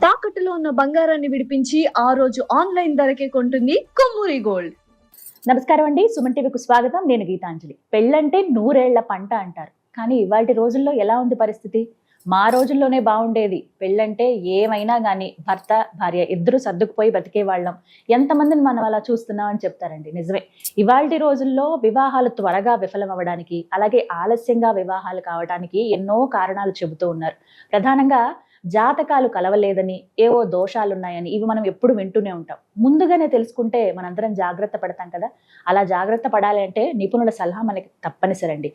తాకట్టులో ఉన్న బంగారాన్ని విడిపించి ఆ రోజు ఆన్లైన్ ధరకే కొంటుంది కొమ్మూరి గోల్డ్. నమస్కారం అండి, సుమన్ టీవీకి స్వాగతం. నేను గీతాంజలి. పెళ్ళంటే 100 ఏళ్ల పంట అంటారు, కానీ ఇవాళ రోజుల్లో ఎలా ఉంది పరిస్థితి? మా రోజుల్లోనే బాగుండేది, పెళ్ళంటే ఏమైనా కానీ భర్త భార్య ఇద్దరు సర్దుకుపోయి బతికే వాళ్ళం, ఎంతమందిని మనం అలా చూస్తున్నాం అని చెప్తారండి. నిజమే, ఇవాళ రోజుల్లో వివాహాలు త్వరగా విఫలం అవ్వడానికి, అలాగే ఆలస్యంగా వివాహాలు కావడానికి ఎన్నో కారణాలు చెబుతూ ఉన్నారు. ప్రధానంగా జాతకాలు కలవలేదని, ఏవో దోషాలున్నాయని, ఇవి మనం ఎప్పుడు వింటూనే ఉంటాం. ముందుగానే తెలుసుకుంటే మనందరం జాగ్రత్త పడతాం కదా. అలా జాగ్రత్త పడాలి అంటే నిపుణుల సలహా మనకి తప్పనిసరండి.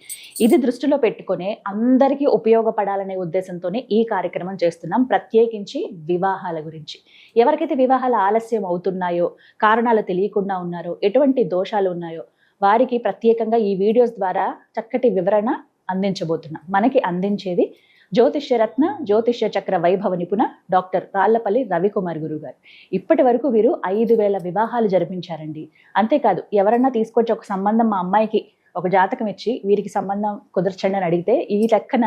ఇది దృష్టిలో పెట్టుకునే అందరికీ ఉపయోగపడాలనే ఉద్దేశంతోనే ఈ కార్యక్రమం చేస్తున్నాం, ప్రత్యేకించి వివాహాల గురించి. ఎవరికైతే వివాహాలు ఆలస్యం అవుతున్నాయో, కారణాలు తెలియకుండా ఉన్నారో, ఎటువంటి దోషాలు ఉన్నాయో వారికి ప్రత్యేకంగా ఈ వీడియోస్ ద్వారా చక్కటి వివరణ అందించబోతున్నాం. మనకి అందించేది జ్యోతిష్యరత్న జ్యోతిష్య చక్ర వైభవ నిపుణ డాక్టర్ రాళ్లపల్లి రవికుమార్ గురువు గారు. ఇప్పటి వరకు వీరు 5,000 వివాహాలు జరిపించారండి. అంతేకాదు, ఎవరన్నా తీసుకొచ్చి ఒక సంబంధం మా అమ్మాయికి ఒక జాతకం ఇచ్చి వీరికి సంబంధం కుదర్చండి అని అడిగితే ఈ లెక్కన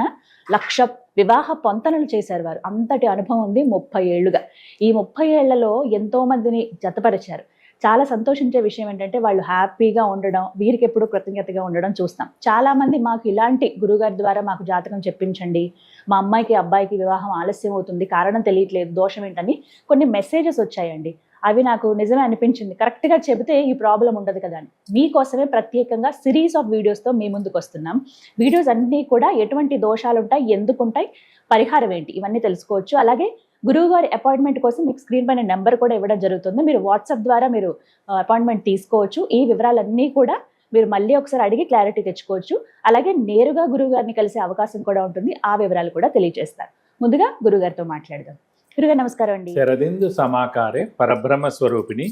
1,00,000 వివాహ పొంతనలు చేశారు వారు. అంతటి అనుభవం ఉంది 30 ఏళ్లుగా. ఈ 30 ఏళ్లలో ఎంతో మందిని జతపరిచారు. చాలా సంతోషించే విషయం ఏంటంటే వాళ్ళు హ్యాపీగా ఉండడం, వీరికి ఎప్పుడు కృతజ్ఞతగా ఉండడం చూస్తాం. చాలా మంది మాకు ఇలాంటి గురుగారి ద్వారా మాకు జాతకం చెప్పించండి, మా అమ్మాయికి అబ్బాయికి వివాహం ఆలస్యం అవుతుంది, కారణం తెలియట్లేదు, దోషం ఏంటని కొన్ని మెసేజెస్ వచ్చాయండి. అవి నాకు నిజమే అనిపించింది. కరెక్ట్గా చెబితే ఈ ప్రాబ్లం ఉండదు కదా అని మీకోసమే ప్రత్యేకంగా సిరీస్ ఆఫ్ వీడియోస్తో మీ ముందుకు వస్తున్నాం. వీడియోస్ అన్నీ కూడా ఎటువంటి దోషాలు ఉంటాయి, ఎందుకు ఉంటాయి, పరిహారం ఏంటి, ఇవన్నీ తెలుసుకోవచ్చు. అలాగే గురువు గారి అపాయింట్మెంట్ కోసం మీకు స్క్రీన్ పైన నెంబర్ కూడా ఇవ్వడం జరుగుతుంది. మీరు వాట్సాప్ ద్వారా మీరు అపాయింట్మెంట్ తీసుకోవచ్చు. ఈ వివరాలన్నీ కూడా మీరు మళ్ళీ ఒకసారి అడిగి క్లారిటీ తెచ్చుకోవచ్చు. అలాగే నేరుగా గురువు గారిని కలిసే అవకాశం కూడా ఉంటుంది. ఆ వివరాలు కూడా తెలియజేస్తారు. ముందుగా గురుగారితో మాట్లాడదాం. గురుగారు నమస్కారం అండి. శరదిందు సమాకారే పరబ్రహ్మ స్వరూపిణి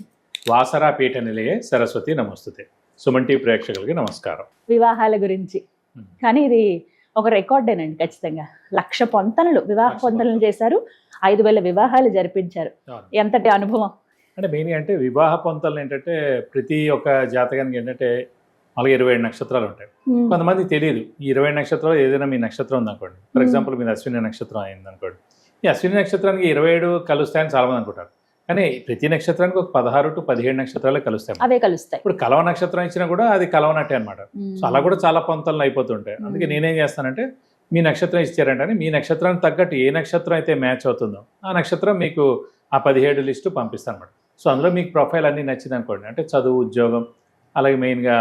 వాసరా పీఠ నిలయే సరస్వతి నమస్తుతే. సుమన్ టీవీ ప్రేక్షకులకి నమస్కారం. వివాహాల గురించి కానీ ఇది ఒక రికార్డేనండి. ఖచ్చితంగా 1,00,000 పొంతనలు, వివాహ పొంతనలు చేశారు, 5,000 వివాహాలు జరిపించారు. ఎంతటి అనుభవం అంటే మెయిన్ అంటే వివాహ పొంతలు ఏంటంటే ప్రతి ఒక్క జాతకానికి ఏంటంటే అలాగే 27 నక్షత్రాలు ఉంటాయి. కొంతమంది తెలియదు ఈ 27 నక్షత్రాలు ఏదైనా మీ నక్షత్రం ఉందనుకోండి. ఫర్ ఎగ్జాంపుల్ మీది అశ్విని నక్షత్రం అయింది అనుకోండి. ఈ అశ్విని నక్షత్రానికి 27 కలుస్తాయని చాలా మంది అనుకుంటారు. కానీ ప్రతి నక్షత్రానికి ఒక 16 to 17 నక్షత్రాలే కలుస్తాయి. అవే కలుస్తాయి. ఇప్పుడు కలవ నక్షత్రం ఇచ్చినా కూడా అది కలవనట్టే అనమాట. సో అలా కూడా చాలా పొంతలు అయిపోతుంటాయి. అందుకే నేనేం చేస్తానంటే మీ నక్షత్రం ఇచ్చారంటే మీ నక్షత్రానికి తగ్గట్టు ఏ నక్షత్రం అయితే మ్యాచ్ అవుతుందో ఆ నక్షత్రం మీకు ఆ 17 లిస్టు పంపిస్తాను అనమాట. సో అందులో మీకు ప్రొఫైల్ అన్నీ నచ్చింది అనుకోండి, అంటే చదువు, ఉద్యోగం, అలాగే మెయిన్గా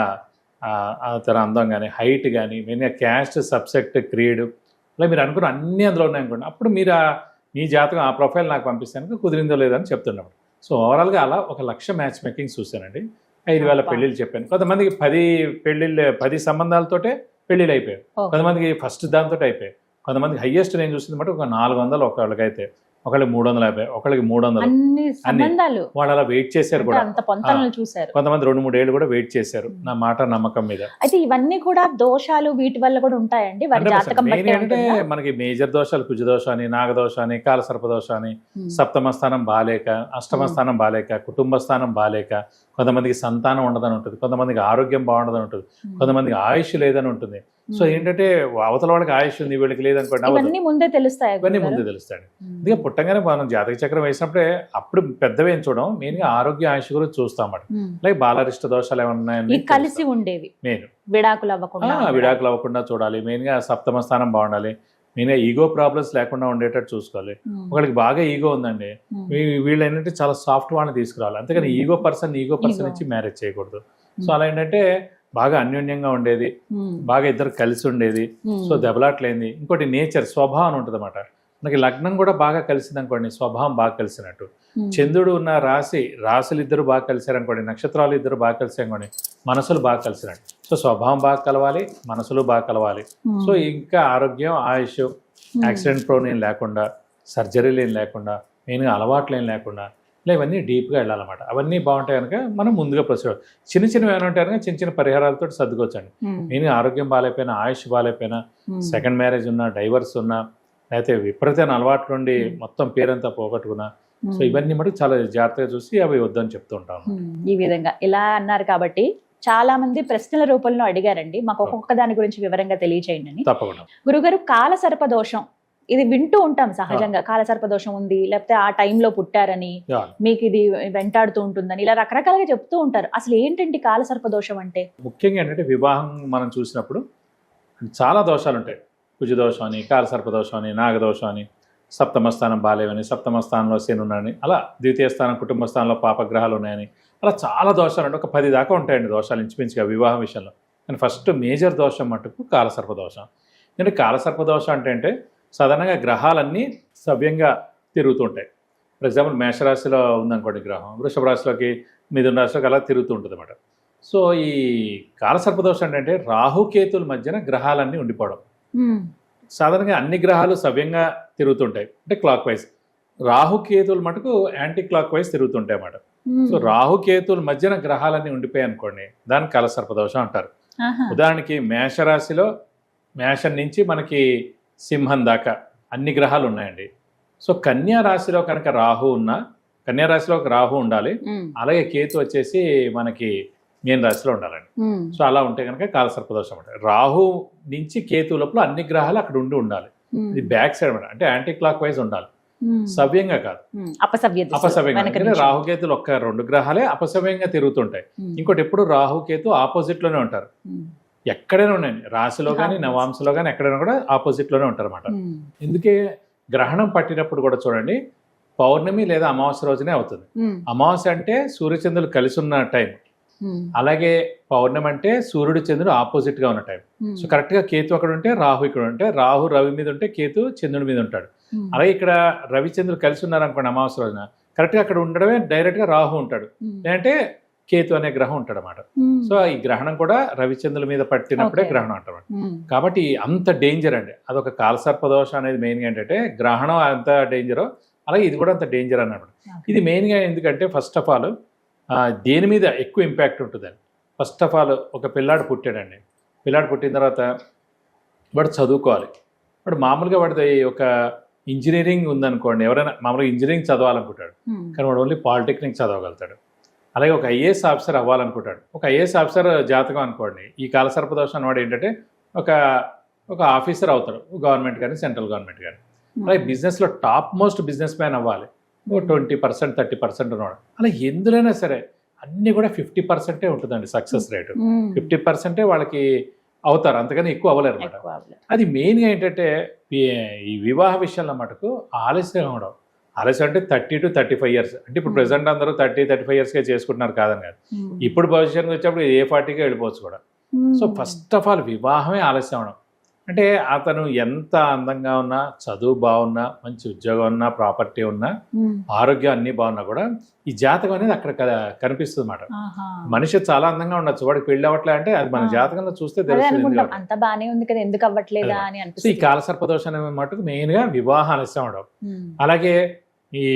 తన అందం కానీ, హైట్ కానీ, మెయిన్గా క్యాస్ట్, సబ్సెక్ట్, క్రీడ్, అలా మీరు అనుకున్న అన్నీ అందులో ఉన్నాయనుకోండి. అప్పుడు మీరు మీ జాతకం ఆ ప్రొఫైల్ నాకు పంపిస్తాను, కుదిరిందో లేదని చెప్తున్నప్పుడు. సో ఓవరాల్గా అలా 1,00,000 మ్యాచ్ మేకింగ్ చూశానండి. 5,000 పెళ్ళిళ్ళు చెప్పాను. కొంతమందికి 10 సంబంధాలతోటే పెళ్ళిళ్ళు అయిపోయాయి. కొంతమందికి ఫస్ట్ దాంతో అయిపోయాయి. కొంతమందికి హైయెస్ట్ నేను చూసింది బట్టి ఒక 400 ఒకళ్ళకైతే, ఒకళ్ళకి 350, ఒకళ్ళకి 300. వాళ్ళు అలా వెయిట్ చేశారు కూడా. కొంతమంది 2-3 ఏళ్ళు కూడా వెయిట్ చేశారు నా మాట నమ్మకం మీద. అయితే ఇవన్నీ కూడా దోషాలు వీటి వల్ల కూడా ఉంటాయండి. అంటే మనకి మేజర్ దోషాలు కుజ దోషాన్ని, నాగదోషాన్ని, కాలసర్ప దోషాన్ని, సప్తమ స్థానం బాలేక, అష్టమ స్థానం బాలేక, కుటుంబ స్థానం బాలేక, కొంతమందికి సంతానం ఉండదని ఉంటుంది, కొంతమందికి ఆరోగ్యం బాగుండదని ఉంటుంది, కొంతమందికి ఆయుష్ లేదని ఉంటుంది. సో ఏంటంటే అవతల వాడికి ఆయుష్ ఉంది, వీళ్ళకి లేదనుకోండి, ఇవన్నీ ముందే తెలుస్తాయి. అందుకే పుట్టంగానే మనం జాతక చక్రం వేసినప్పుడే అప్పుడు పెద్దవి ఏం చూడం, మెయిన్ గా ఆరోగ్య ఆయుష్ గురించి చూస్తాం. లైక్ బాలరిష్ట దోషాలు ఏమన్నా కలిసి ఉండేవి, మెయిన్ విడాకులు అవ్వకుండా చూడాలి. మెయిన్ గా సప్తమ స్థానం బాగుండాలి. మెయిన్గా ఈగో ప్రాబ్లమ్స్ లేకుండా ఉండేటట్టు చూసుకోవాలి. ఒకరికి బాగా ఈగో ఉందండి, వీళ్ళు ఏంటంటే చాలా సాఫ్ట్ వాళ్ళని తీసుకురావాలి. అంతేకాని ఈగో పర్సన్ ఇచ్చి మ్యారేజ్ చేయకూడదు. సో అలా ఏంటంటే బాగా అన్యోన్యంగా ఉండేది, బాగా ఇద్దరు కలిసి ఉండేది, సో దెబ్బలాట్లేంది. ఇంకోటి నేచర్, స్వభావం ఉంటుంది అన్నమాట. మనకి లగ్నం కూడా బాగా కలిసింది అనుకోండి, స్వభావం బాగా కలిసినట్టు. చంద్రుడు ఉన్న రాశులు ఇద్దరు బాగా కలిసారు అనుకోండి, నక్షత్రాలు ఇద్దరు బాగా కలిసారు అనుకోండి, మనసులు బాగా కలిసినట్టు. సో స్వభావం బాగా కలవాలి, మనసులు బాగా కలవాలి. సో ఇంకా ఆరోగ్యం, ఆయుష్, యాక్సిడెంట్ ప్రోన్ ఏం లేకుండా, సర్జరీలు ఏం లేకుండా, మెయిన్గా అలవాట్లు ఏం లేకుండా, ఇలా ఇవన్నీ డీప్గా వెళ్ళాలన్నమాట. అవన్నీ బాగుంటాయి కనుక మనం ముందుగా ప్రొసీడ్. చిన్న ఏమైనా ఉంటాయి కనుక చిన్న పరిహారాలతో సర్దుకోవచ్చండి. మెయిన్గా ఆరోగ్యం బాగాలేకపోయినా, ఆయుష్ బాగాలేకపోయినా, సెకండ్ మ్యారేజ్ ఉన్నా, డైవర్స్ ఉన్నా, లేకపోతే విపరీతమైన అలవాటు నుండి మొత్తం పేరంతా పోగొట్టుకున్నా, సో ఇవన్నీ మటుకు చాలా జాగ్రత్తగా చూసి అవి వద్దని చెప్తూ ఉంటాను. ఈ విధంగా ఇలా అన్నారు కాబట్టి చాలా మంది ప్రశ్నల రూపంలో అడిగారండి, మాకు ఒక్కొక్క దాని గురించి వివరంగా తెలియచేయండి అని. తప్పకుండా. గురుగారు, కాలసర్ప దోషం ఇది వింటూ ఉంటాం సహజంగా, కాలసర్ప దోషం ఉంది, లేకపోతే ఆ టైంలో పుట్టారని, మీకు ఇది వెంటాడుతూ ఉంటుందని, ఇలా రకరకాలుగా చెప్తూ ఉంటారు. అసలు ఏంటంటే కాలసర్ప దోషం అంటే? ముఖ్యంగా ఏంటంటే వివాహం మనం చూసినప్పుడు చాలా దోషాలు ఉంటాయి. కుజదోషం అని, కాలసర్ప దోషం అని, నాగదోషం అని, సప్తమ స్థానం బాలేవని, సప్తమ స్థానంలో శని ఉన్నాయని, అలా ద్వితీయ స్థానం కుటుంబ స్థానంలో పాపగ్రహాలు ఉన్నాయని, అలా చాలా దోషాలు అంటే ఒక 10 దాకా ఉంటాయండి దోషాలు ఇంచుమించుగా వివాహం విషయంలో. కానీ ఫస్ట్ మేజర్ దోషం మటుకు కాలసర్ప దోషం. ఎందుకంటే కాలసర్ప దోషం అంటే సాధారణంగా గ్రహాలన్నీ సవ్యంగా తిరుగుతుంటాయి. ఫర్ ఎగ్జాంపుల్ మేషరాశిలో ఉందనుకోండి గ్రహం, వృషభ రాశిలోకి, మిథున రాశిలోకి అలా తిరుగుతూ ఉంటుంది అన్నమాట. సో ఈ కాలసర్ప దోషం అంటే రాహుకేతుల మధ్యన గ్రహాలన్నీ ఉండిపోవడం. సాధారణంగా అన్ని గ్రహాలు సవ్యంగా తిరుగుతుంటాయి అంటే క్లాక్ వైజ్, రాహుకేతులు మటుకు యాంటీ క్లాక్ వైజ్ తిరుగుతుంటాయి అన్నమాట. సో రాహుకేతుల మధ్యన గ్రహాలన్నీ ఉండిపోయాయి అనుకోండి, దాన్ని కాలసర్ప దోషం అంటారు. ఉదాహరణకి మేషరాశిలో, మేషం నుంచి మనకి సింహం దాకా అన్ని గ్రహాలు ఉన్నాయండి. సో కన్యా రాశిలో కనుక రాహు ఉన్నా, కన్యా రాశిలో ఒక రాహు ఉండాలి, అలాగే కేతు వచ్చేసి మనకి మీన రాశిలో ఉండాలండి. సో అలా ఉంటే కనుక కాలసర్ప దోషం అంటే రాహు నుంచి కేతు లోపల అన్ని గ్రహాలు అక్కడ ఉండాలి. ఇది బ్యాక్ సైడ్ అనమాట, అంటే యాంటీ క్లాక్ వైజ్ ఉండాలి, సవ్యంగా కాదు, అపసవ్యంగా. రాహుకేతులు ఒక్క 2 గ్రహాలే అపసవ్యంగా తిరుగుతుంటాయి. ఇంకోటి ఎప్పుడు రాహుకేతు ఆపోజిట్ లోనే ఉంటారు, ఎక్కడైనా ఉన్నాయండి, రాశిలో కానీ నవాంశలో కానీ ఎక్కడైనా కూడా ఆపోజిట్ లోనే ఉంటారు అనమాట. ఎందుకే గ్రహణం పట్టినప్పుడు కూడా చూడండి, పౌర్ణమి లేదా అమావాస్య రోజునే అవుతుంది. అమావాస్య అంటే సూర్యచంద్రులు కలిసి ఉన్న టైం, అలాగే పౌర్ణమి అంటే సూర్యుడు చంద్రుడు ఆపోజిట్ గా ఉన్న టైం. సో కరెక్ట్ గా కేతు అక్కడ ఉంటే రాహు ఇక్కడ ఉంటే, రాహు రవి మీద ఉంటే కేతు చంద్రుడి మీద ఉంటాడు. అలాగే ఇక్కడ రవి చంద్రుడు కలిసి ఉన్నారు అనుకోండి అమావాస్య రోజున, కరెక్ట్ గా అక్కడ ఉండడమే డైరెక్ట్ గా రాహు ఉంటాడు, లేదంటే కేతు అనే గ్రహం ఉంటాడు అన్నమాట. సో ఈ గ్రహణం కూడా రవిచంద్రుల మీద పట్టినప్పుడే గ్రహణం అంటారు. కాబట్టి అంత డేంజర్ అండి, అదొక కాలసర్ప దోషం అనేది మెయిన్ గా ఏంటంటే గ్రహణం ఎంత డేంజరో అలాగే ఇది కూడా అంత డేంజర్ అన్నమాట. ఇది మెయిన్ గా ఎందుకంటే ఫస్ట్ ఆఫ్ ఆల్ దేని మీద ఎక్కువ ఇంపాక్ట్ ఉంటుందండి. ఫస్ట్ ఆఫ్ ఆల్ ఒక పిల్లాడు పుట్టాడండి, పిల్లాడు పుట్టిన తర్వాత వాడు చదువుకోవాలి. వాడు మామూలుగా వాడిది ఒక ఇంజనీరింగ్ ఉందనుకోండి, ఎవరైనా మామూలుగా ఇంజనీరింగ్ చదవాలనుకుంటాడు, కానీ వాడు ఓన్లీ పాలిటెక్నిక్ చదవగలుగుతాడు. అలాగే ఒక ఐఏఎస్ ఆఫీసర్ అవ్వాలనుకుంటాడు, ఒక ఐఏఎస్ ఆఫీసర్ జాతకం అనుకోండి, ఈ కాలసర్ప దోషం అన్నవాడు ఏంటంటే ఒక ఆఫీసర్ అవుతాడు, గవర్నమెంట్ కానీ సెంట్రల్ గవర్నమెంట్ కానీ. అలాగే బిజినెస్లో టాప్ మోస్ట్ బిజినెస్ మ్యాన్ అవ్వాలి, 20%, 30% ఉన్నవాడు. అలా ఎందులోనైనా సరే అన్నీ కూడా 50% ఉంటుందండి సక్సెస్ రేటు. 50% వాళ్ళకి అవుతారు, అంతకని ఎక్కువ అవ్వలేరు అనమాట. అది మెయిన్గా ఏంటంటే ఈ వివాహ విషయంలో మటుకు ఆలస్యం అవడం. ఆలస్యం అంటే 30 to 35 years, అంటే ఇప్పుడు ప్రెసెంట్ అందరూ 30-35 yearsకే చేసుకుంటున్నారు కాదని కాదు, ఇప్పుడు పొజిషన్కి వచ్చేప్పుడు ఏ 40కే వెళ్ళిపోవచ్చు కూడా. సో ఫస్ట్ ఆఫ్ ఆల్ వివాహమే ఆలస్యం అవడం. అంటే అతను ఎంత అందంగా ఉన్నా, చదువు బాగున్నా, మంచి ఉద్యోగం ఉన్నా, ప్రాపర్టీ ఉన్నా, ఆరోగ్యం అన్ని బాగున్నా కూడా ఈ జాతకం అనేది అక్కడ కనిపిస్తుంది అన్నమాట. మనిషి చాలా అందంగా ఉండొచ్చు, వాడికి పెళ్లి అవ్వట్లే అంటే అది మన జాతకంలో చూస్తే తెలుస్తుంది. ఈ కాలసర్ప దోషం అనే మటుకు మెయిన్ గా వివాహ ఆలస్యం అవడం, అలాగే ఈ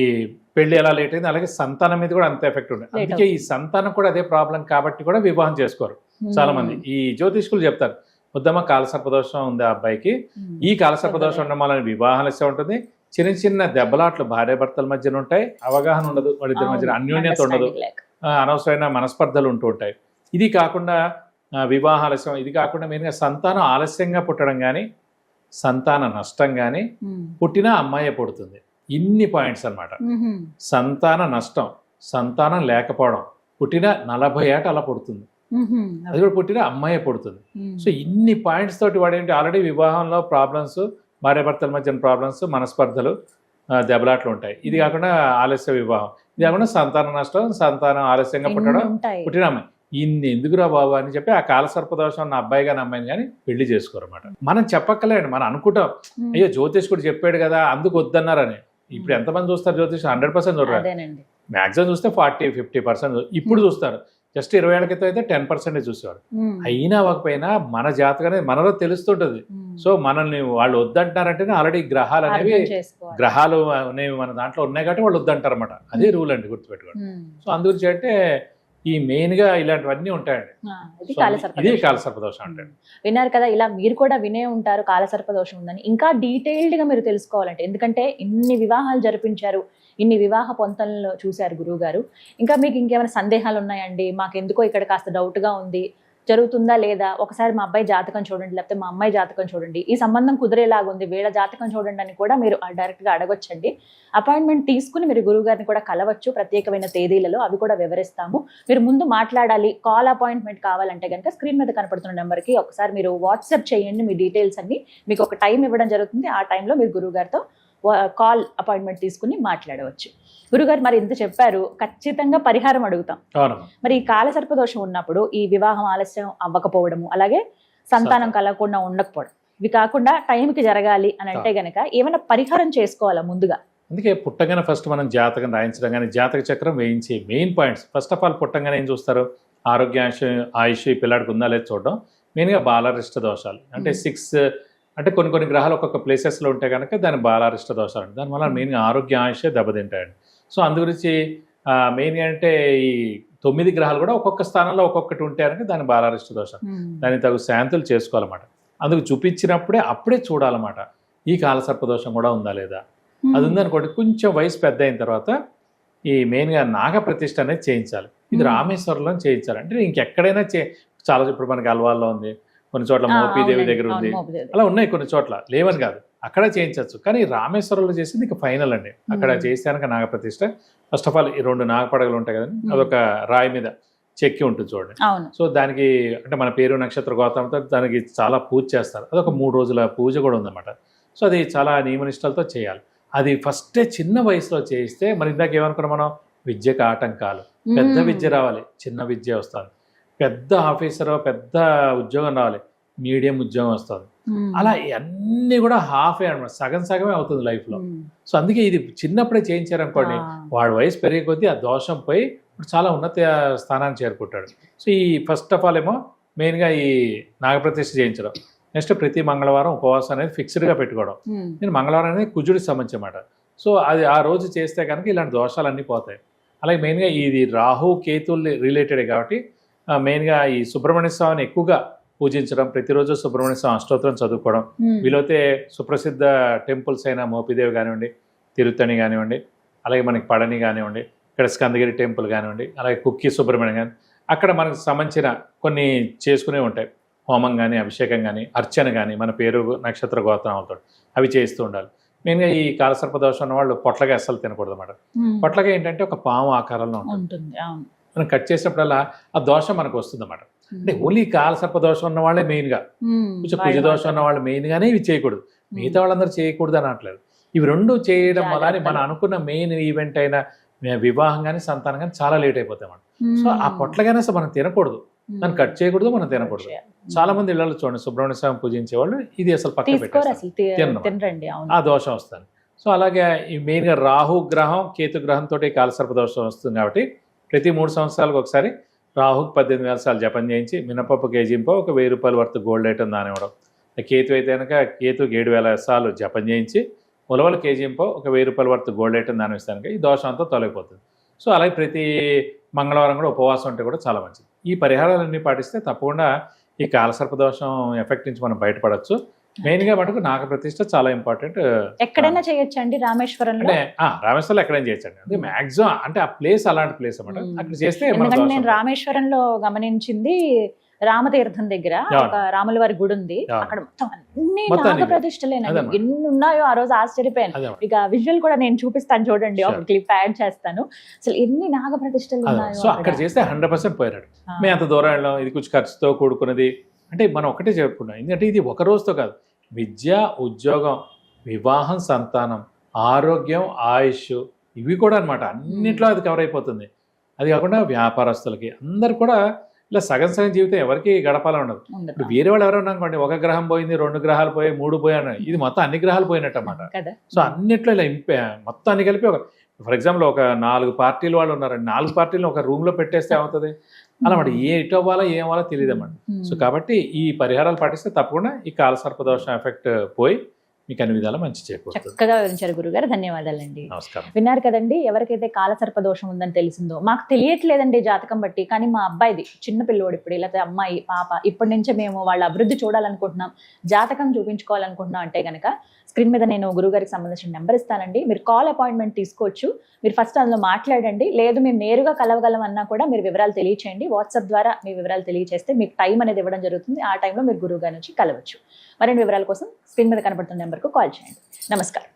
పెళ్లి ఎలా లేట్ అయింది, అలాగే సంతానం మీద కూడా అంత ఎఫెక్ట్ ఉంది. అందుకే ఈ సంతానం కూడా అదే ప్రాబ్లం కాబట్టి కూడా వివాహం చేసుకోరు చాలా మంది. ఈ జ్యోతిష్కులు చెప్తారు, వద్దమ్మా కాలసర్ప దోషం ఉంది ఆ అబ్బాయికి, ఈ కాలసర్ప దోషం ఉండడం వల్ల వివాహం ఆలస్యం ఉంటుంది, చిన్న చిన్న దెబ్బలాట్లు భార్యాభర్తల మధ్యన ఉంటాయి, అవగాహన ఉండదు, వాళ్ళిద్దరి మధ్యన అన్యోన్యత ఉండదు, అనవసరమైన మనస్పర్ధలు ఉంటూ ఉంటాయి. ఇది కాకుండా వివాహ ఆలస్యం, ఇది కాకుండా మెయిన్గా సంతానం ఆలస్యంగా పుట్టడం కానీ, సంతాన నష్టం కానీ, పుట్టిన అమ్మాయి పుడుతుంది, ఇన్ని పాయింట్స్ అన్నమాట. సంతాన నష్టం, సంతానం లేకపోవడం, పుట్టిన 40 ఏట అలా పుడుతుంది, అది కూడా పుట్టిన అమ్మాయి పుడుతుంది. సో ఇన్ని పాయింట్స్ తోటి వాడేంటి ఆల్రెడీ వివాహంలో ప్రాబ్లమ్స్, భార్యాభర్తల మధ్యన ప్రాబ్లమ్స్, మనస్పర్ధలు, దెబ్బలాట్లు ఉంటాయి. ఇది కాకుండా ఆలస్య వివాహం, ఇది కాకుండా సంతాన నష్టం, సంతానం ఆలస్యంగా పుట్టడం, పుట్టిన అమ్మాయి, ఇన్ని ఎందుకురా బాబు అని చెప్పి ఆ కాలసర్ప దోషం ఉన్న అబ్బాయి కానీ అమ్మాయిని కానీ పెళ్లి చేసుకోరు అన్నమాట. మనం చెప్పక్కర్లేండి, మనం అనుకుంటాం అయ్యో జ్యోతిష్కుడు చెప్పాడు కదా అందుకు వద్దన్నారని. ఇప్పుడు ఎంతమంది చూస్తారు జ్యోతిష్? 100% చూడరు, మ్యాక్సిమం చూస్తే 40-50% ఇప్పుడు చూస్తారు. జస్ట్ 20 ఏళ్ల క్రితం అయితే 10% చూసేవారు. అయినా అవ్వకపోయినా మన జాతకం అనేది మనలో తెలుస్తుంటది. సో మనల్ని వాళ్ళు వద్దంటారంటేనే ఆల్రెడీ గ్రహాలు అనేవి మన దాంట్లో ఉన్నాయి కాబట్టి వాళ్ళు వద్దంటారు అనమాట. అదే రూల్ అండి, గుర్తుపెట్టుకోండి. సో అందుగురించి అంటే ఈ మెయిన్ గా ఇలాంటివన్నీ ఉంటాయండి. ఇది కాలసర్ప దోషం అంటే. విన్నారు కదా, ఇలా మీరు కూడా వినే ఉంటారు కాలసర్ప దోషం ఉందని. ఇంకా డీటెయిల్డ్ గా మీరు తెలుసుకోవాలంటే, ఎందుకంటే ఇన్ని వివాహాలు జరిపించారు, ఇన్ని వివాహ పొంతనలు చూశారు గురువు గారు, ఇంకా మీకు ఇంకేమైనా సందేహాలు ఉన్నాయండి, మాకెందుకో ఇక్కడ కాస్త డౌట్ గా ఉంది, జరుగుతుందా లేదా, ఒకసారి మా అబ్బాయి జాతకం చూడండి, లేకపోతే మా అమ్మాయి జాతకం చూడండి, ఈ సంబంధం కుదిరేలాగా ఉంది, వీళ్ళ జాతకం చూడండి అని కూడా మీరు డైరెక్ట్గా అడగొచ్చండి. అపాయింట్మెంట్ తీసుకుని మీరు గురువుగారిని కూడా కలవచ్చు ప్రత్యేకమైన తేదీలలో, అవి కూడా వివరిస్తాము. మీరు ముందు మాట్లాడాలి, కాల్ అపాయింట్మెంట్ కావాలంటే కనుక స్క్రీన్ మీద కనపడుతున్న నెంబర్కి ఒకసారి మీరు వాట్సాప్ చేయండి, మీ డీటెయిల్స్ అన్ని. మీకు ఒక టైం ఇవ్వడం జరుగుతుంది, ఆ టైంలో మీరు గురువుగారితో కాల్ అపాయింట్మెంట్ తీసుకుని మాట్లాడవచ్చు. గురుగారు మరి ఇంత చెప్పారు, ఖచ్చితంగా పరిహారం అడుగుతాం. మరి ఈ కాలసర్ప దోషం ఉన్నప్పుడు ఈ వివాహం ఆలస్యం అవ్వకపోవడము, అలాగే సంతానం కలగకుండా ఉండకపోవడం, ఇవి కాకుండా టైంకి జరగాలి అని అంటే గనక ఏమైనా పరిహారం చేసుకోవాలా ముందుగా? అందుకే పుట్టగానే ఫస్ట్ మనం జాతకం రాయించడం కానీ జాతక చక్రం వేయించి main points first of all పుట్టంగానే ఏం చూస్తారు, ఆరోగ్య ఆయుష్ ఈ పిల్లాడికి ఉందా లేదు చూడడం. మెయిన్గా బాలారిష్ట దోషాలు అంటే 6 అంటే కొన్ని గ్రహాలు ఒక్కొక్క ప్లేసెస్లో ఉంటే కనుక దాని బాలారిష్ట దోషాలు అంటే దానివల్ల మెయిన్గా ఆరోగ్య ఆయుషే దెబ్బతింటాయండి. సో అందు గురించి మెయిన్గా అంటే ఈ 9 గ్రహాలు కూడా ఒక్కొక్క స్థానంలో ఒక్కొక్కటి ఉంటే కనుక దాని బాలారిష్ట దోషం, దానికి తగు శాంతులు చేసుకోవాలన్నమాట. అందుకు చూపించినప్పుడే అప్పుడే చూడాలన్నమాట ఈ కాలసర్ప దోషం కూడా ఉందా లేదా. అది ఉందనుకోండి, కొంచెం వయసు పెద్ద అయిన తర్వాత ఈ మెయిన్గా నాగ ప్రతిష్ఠ అనేది చేయించాలి. ఇది రామేశ్వరంలో చేయించాలి. అంటే ఇంకెక్కడైనా చాలా ఇప్పుడు మనకి అల్వాల్లో ఉంది, కొన్ని చోట్ల మోపీదేవి దగ్గర ఉంది, అలా ఉన్నాయి కొన్ని చోట్ల, లేవని కాదు, అక్కడ చేయించవచ్చు. కానీ రామేశ్వరంలో చేసింది ఇక ఫైనల్ అండి. అక్కడ చేస్తే కనుక నాగప్రతిష్ఠ ఫస్ట్ ఆఫ్ ఆల్ ఈ 2 నాగపడగలు ఉంటాయి కదండి, అదొక రాయి మీద చెక్కి ఉంటుంది చూడండి. సో దానికి అంటే మన పేరు నక్షత్ర గోత్రంతో దానికి చాలా పూజ చేస్తారు. అదొక 3 రోజుల పూజ కూడా ఉందన్నమాట. సో అది చాలా నియమనిష్టలతో చేయాలి. అది ఫస్టే చిన్న వయసులో చేయిస్తే మరి ఇందాక ఏమనుకున్నాం మనం, విద్యకు ఆటంకాలు, పెద్ద విద్య రావాలి, చిన్న విద్య వస్తుంది, పెద్ద ఆఫీసర్ పెద్ద ఉద్యోగం రావాలి, మీడియం ఉద్యోగం వస్తుంది, అలా అన్నీ కూడా హాఫే అనమాట, సగమే అవుతుంది లైఫ్లో. సో అందుకే ఇది చిన్నప్పుడే చేయించారనుకోండి, వాడి వయసు పెరిగే కొద్దీ ఆ దోషం పోయి ఇప్పుడు చాలా ఉన్నత స్థానాన్ని చేరుకుంటాడు. సో ఈ ఫస్ట్ ఆఫ్ ఆల్ ఏమో మెయిన్గా ఈ నాగప్రతిష్ఠ చేయించడం. నెక్స్ట్ ప్రతి మంగళవారం ఉపవాసం అనేది ఫిక్స్డ్గా పెట్టుకోవడం. నేను మంగళవారం అనేది కుజుడికి సంబంధించి అన్నమాట. సో అది ఆ రోజు చేస్తే కనుక ఇలాంటి దోషాలన్నీ పోతాయి. అలాగే మెయిన్గా ఇది రాహు కేతువులు రిలేటెడ్ కాబట్టి మెయిన్గా ఈ సుబ్రహ్మణ్య స్వామిని ఎక్కువగా పూజించడం, ప్రతిరోజు సుబ్రహ్మణ్య స్వామి అష్టోత్తరం చదువుకోవడం, వీలైతే సుప్రసిద్ధ టెంపుల్స్ అయిన మోపిదేవి కానివ్వండి, తిరుత్తణి కానివ్వండి, అలాగే మనకి పడని కానివ్వండి, ఇక్కడ స్కందగిరి టెంపుల్ కానివ్వండి, అలాగే కుక్కి సుబ్రహ్మణ్యం కానీ అక్కడ మనకు సంబంధించిన కొన్ని చేసుకునే ఉంటాయి, హోమం కానీ అభిషేకం కానీ అర్చన కానీ మన పేరు నక్షత్ర గోత్రం అవుతాడు, అవి చేస్తూ ఉండాలి. మెయిన్గా ఈ కాలసర్ప దోషం ఉన్న వాళ్ళు పొట్లగా అస్సలు తినకూడదు అన్నమాట. పొట్లగా ఏంటంటే ఒక పాము ఆకారంలో ఉంటుంది, మనం కట్ చేసినప్పుడల్లా ఆ దోషం మనకు వస్తుంది అన్నమాట. అంటే ఓన్లీ కాలసర్ప దోషం ఉన్న వాళ్ళే మెయిన్గా, కొంచెం కుజ దోషం ఉన్న వాళ్ళు మెయిన్గానే ఇవి చేయకూడదు, మిగతా వాళ్ళందరూ చేయకూడదు అనట్లేదు. ఇవి 2 చేయడం వల్ల మనం అనుకున్న మెయిన్ ఈవెంట్ అయిన వివాహం కానీ సంతానం కానీ చాలా లేట్ అయిపోతాయి అన్నమాట. సో ఆ పొట్లగానే అసలు మనం తినకూడదు, దాన్ని కట్ చేయకూడదు, మనం తినకూడదు. చాలా మంది ఇళ్లలో చూడండి సుబ్రహ్మణ్య స్వామి పూజించే వాళ్ళు ఇది అసలు పక్క పెట్టారు, ఆ దోషం వస్తుంది. సో అలాగే ఈ మెయిన్గా రాహు గ్రహం కేతు గ్రహంతో కాలసర్ప దోషం వస్తుంది కాబట్టి ప్రతి 3 సంవత్సరాలకు ఒకసారి రాహుకి 18,000 సార్లు జపం చేయించి మినపప్పు కేజీంపో ఒక 1,000 రూపాయల వర్త్ గోల్డ్ ఐటమ్ దానివ్వడం. కేతు అయితే కనుక కేతుకి 7,000 సార్లు జపం చేయించి ఉలవల కేజీంపో ఒక 1,000 రూపాయల వర్త్ గోల్డ్ ఐటమ్ దాని ఇస్తానికి ఈ దోషం అంతా తొలగిపోతుంది. సో అలాగే ప్రతి మంగళవారం కూడా ఉపవాసం ఉంటే కూడా చాలా మంచిది. ఈ పరిహారాలన్నీ పాటిస్తే తప్పకుండా ఈ కాలసర్ప దోషం ఎఫెక్ట్ నుంచి మనం బయటపడవచ్చు. మెయిన్గా మటుకు నాగప్రతిష్ఠ చాలా ఇంపార్టెంట్. ఎక్కడైనా చేయొచ్చండి రామేశ్వరంలో? అంటే రామేశ్వరంలో ఎక్కడైనా చేయొచ్చండి, అంటే మాక్సిమం అంటే ఆ ప్లేస్ అలాంటి ప్లేస్ అన్నమాట. అక్కడ చేస్తే నేను రామేశ్వరంలో గమనించింది రామతీర్థం దగ్గర ఒక రాముల వారి గుడి ఉంది, అక్కడ మొత్తం అన్ని నాగ ప్రతిష్టలేనండి, ఎన్ని ఉన్నాయో ఆ రోజు ఆశ్చర్యపోయాను. ఇక విజువల్ కూడా నేను చూపిస్తాను చూడండి, ఒక క్లిప్ యాడ్ చేస్తాను, అసలు ఎన్ని నాగ ప్రతిష్టలు ఉన్నాయో. సో అక్కడ చేస్తే 100% పోయినాడు. మేము అంత దూరం వెళ్ళాం, ఇది కొంచెం ఖర్చుతో కూడుకున్నది. అంటే మనం ఒకటే చెప్పుకున్నాం, ఎందుకంటే ఇది ఒక రోజుతో కాదు, విద్య, ఉద్యోగం, వివాహం, సంతానం, ఆరోగ్యం, ఆయుష్, ఇవి కూడా అనమాట అన్నింటిలో అది కవర్ అయిపోతుంది. అది కాకుండా వ్యాపారస్తులకి అందరు కూడా ఇలా సగం జీవితం ఎవరికి గడపాలని ఉండదు. ఇప్పుడు వేరే వాళ్ళు ఎవరైనా అనుకోండి, 1 గ్రహం పోయింది, 2 గ్రహాలు పోయి, 3 పోయాను, ఇది మొత్తం అన్ని గ్రహాలు పోయినట్టు అన్నమాట. సో అన్నిట్లో ఇలా మొత్తం అన్ని కలిపి ఫర్ ఎగ్జాంపుల్ ఒక 4 పార్టీలు వాళ్ళు ఉన్నారండి, 4 పార్టీలను ఒక రూమ్ లో పెట్టేస్తే ఏమవుతుంది అన్నమాట, ఎటు అవ్వాలో ఏం అవ్వాలో తెలియదు అన్నమాట. సో కాబట్టి ఈ పరిహారాలు పాటిస్తే తప్పకుండా ఈ కాలసర్ప దోషం ఎఫెక్ట్ పోయి మీకు అన్ని విధాలా మంచి చేకూరుతుంది. చక్కగా వివరించారు గురుగారు, ధన్యవాదాలండి. నమస్కారం. విన్నారు కదండి, ఎవరికైతే కాలసర్ప దోషం ఉందని తెలిసిందో, మాకు తెలియట్లేదండి జాతకం బట్టి, కానీ మా అబ్బాయిది చిన్న పిల్లోడు ఇప్పుడు, లేకపోతే అమ్మాయి పాప ఇప్పటి నుంచే మేము వాళ్ళ అభివృద్ధి చూడాలనుకుంటున్నాం, జాతకం చూపించుకోవాలనుకుంటున్నాం అంటే కనుక స్క్రీన్ మీద నేను గురుగారికి సంబంధించిన నెంబర్ ఇస్తానండి. మీరు కాల్ అపాయింట్మెంట్ తీసుకోవచ్చు. మీరు ఫస్ట్ అందులో మాట్లాడండి, లేదు మేము నేరుగా కలవగలం అన్నా కూడా మీరు వివరాలు తెలియచేయండి. వాట్సాప్ ద్వారా మీ వివరాలు తెలియచేస్తే మీకు టైం అనేది ఇవ్వడం జరుగుతుంది. ఆ టైంలో మీరు గురువు గారి నుంచి కలవచ్చు. మరిన్ని వివరాల కోసం స్క్రీన్ మీద కనబడుతున్న నెంబర్కు కాల్ చేయండి. నమస్కారం.